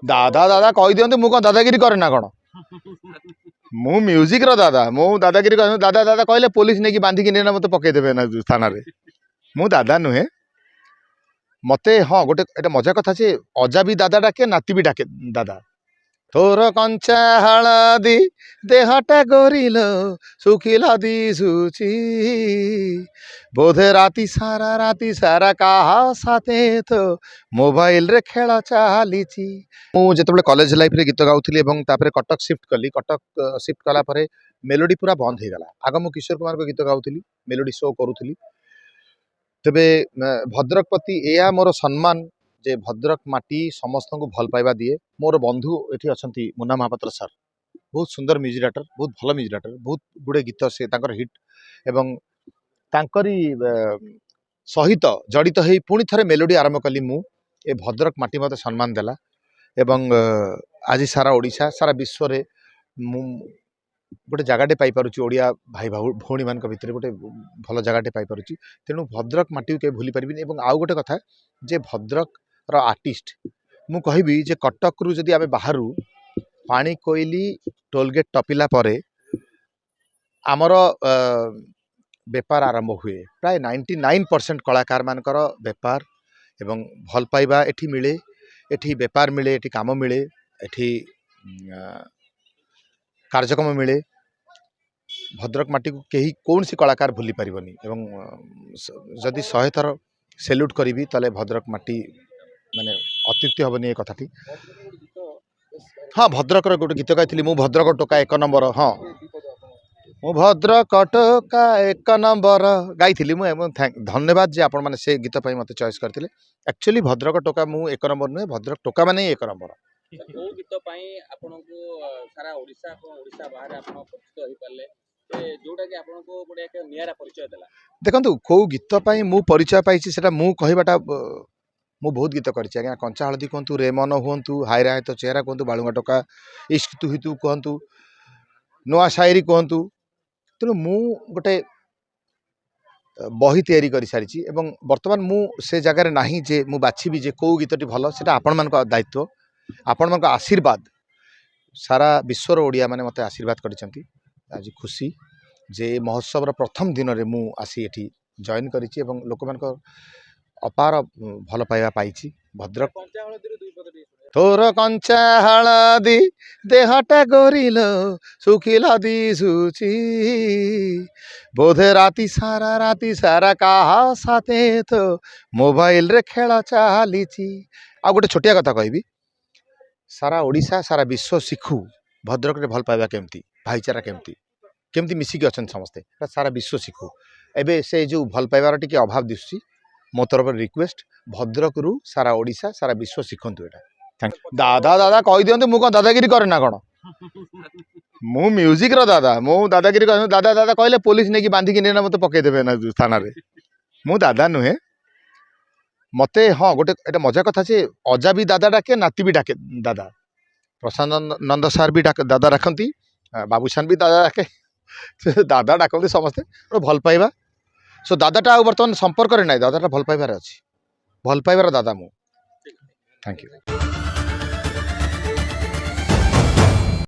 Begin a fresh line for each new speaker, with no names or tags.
दादा दादा कही दियंतु मु कौन दादागिरी करे ना कौन मु म्यूजिक रो दादा मु दादागिरी दादा दादा कहले पुलिस नहीं बांधिकी ना मत पकईदेवे ना थाना मु दादा नुहे मते हाँ गोटे एटा मजा कथा से अजा भी दादा डाके नाती भी डाके दादा तोर कंचा हलदी देहटा गोरिल सुखिला दिशुची बोधे राति सारा कहा साथे तो मोबाइल रे खेल चली मुझे कॉलेज लाइफ रे गीत गाउथली एवं तापरे कटक शिफ्ट कली कटक शिफ्ट कला परे मेलोडी पूरा बंद हो गला आग मु किशोर कुमार को गीत गाउथली मेलोडी शो करूथली तेबे भद्रक प्रति एया मोर सम्मान जे भद्रक माटी समस्त को भल पाइबा दिए मोर बंधु एठी अछंती मुन्ना महापात्र सर बहुत सुंदर म्यूजिक डायरेक्टर बहुत भल म्यूजिक डायरेक्टर बहुत गुड़े गीत से तांकर हिट एवं तांकरी सहित जड़ित हो पुणी थे मेलोडी आरंभ कली मु ए भद्रक माटी मते सम्मान देला एवं आज सारा ओडिशा सारा विश्व रे गोटे जगटे पाई ओडिया भाई भौणी मान भितर गोटे भल जगटे पाई तेणु भद्रक माटी के भूली पारिबिनी एवं आउ गोटे कथा जे भद्रक रो आर्टिस्ट मु कहबी जे कटक रु जदि आमे बाहरु पानी कोइली टोलगेट टपिला परे आमर बेपार आरंभ हुए प्राय 99% कलाकार मानकर बेपार एवं भल पाइबा एठी मिले एठी बेपार मिले एठी काम मिले एठी कार्यक्रम मिले भद्रक माटी को कहीं कौन सी कलाकार भूली पारिबनी एवं जदि 100 थर सेल्यूट करी ताले भद्रक माटी माने अत्युक्ति हेनी ए कथाटी हाँ भद्रक गोटे गीत गाई मु भद्रक टोका 1 नंबर हाँ मु भद्रक टोका 1 नंबर गाई मु धन्यवाद जे आपण माने से गीत मत चॉइस करते एक्चुअली भद्रक टोका मु 1 नंबर नुहे भद्रक टोका माने 1 नंबर
गीत सारा ओडिशा ओडिशा बाहर परिचित हो पारे जोटा कि आपको गोटे नियारा परिचय देला
देखंतु को गीत मु परिचय पाइछि सेटा मु कहबाटा मु बहुत गीत करिछि आज्ञा कंचा हलदी कहतु रेमन हुंतु हायरा तो चेहरा कहतु बालुंगा टोका इश्क तु हितु कहतु नुआ शायरी कहतु तेणु मु गोटे बही तैयारी कर सारी एवं वर्तमान मु से जगार नाही जे मु बाछी जे कौ गीतटी भल सेटा आपण मान दायित्व आपण मान आशीर्वाद सारा विश्वर ओडिया माने मते आशीर्वाद करिसेंती आज खुशी जे महोत्सव प्रथम दिन रे मु आसी एठी जॉइन करिछि एवं लोक मान अपार भल पाइबा पाइछि भद्रक तोर कंचा हलदी देहटा गोरिल सुखिला दिशुची बोधे राति सारा कहा साथे तो मोबाइल रे खेल चली आ गोटे छोटिया कथा कहबी सारा ओडिशा सारा विश्व शिखु भद्रक रे भल पाइबा केमती भाईचारा केमती केमती मिसिकी अच्छा समस्ते सारा विश्व शिखु एबे से जो भल पाइबार टिके अभाव दिसुची मो तरफ रिक्वेस्ट भद्रक रु सारा ओडिशा सारा विश्व शिखंतु एटा थैंक यू दादा दादा कही दियंतु मु कौन दादागिरी करे ना कौन मु म्यूजिक रो दादा मु दादागिरी दादा दादा कहले पुलिस नहीं बांधिकी ना मत पकईदेवे ना थाना मु दादा नुहे मते हाँ गोटे एटा मजा कथा से अजा भी दादा डाके नाती भी डाके दादा प्रशांत नंद सार भी दादा डाकती बाबूशान भी दादा डाके दादा डाकती समस्ते भल पाइबा सो दादाटा बर्तमान संपर्क ना दादाटा भल पाइबार अच्छी भल पाइबार दादा मु थैंक यू।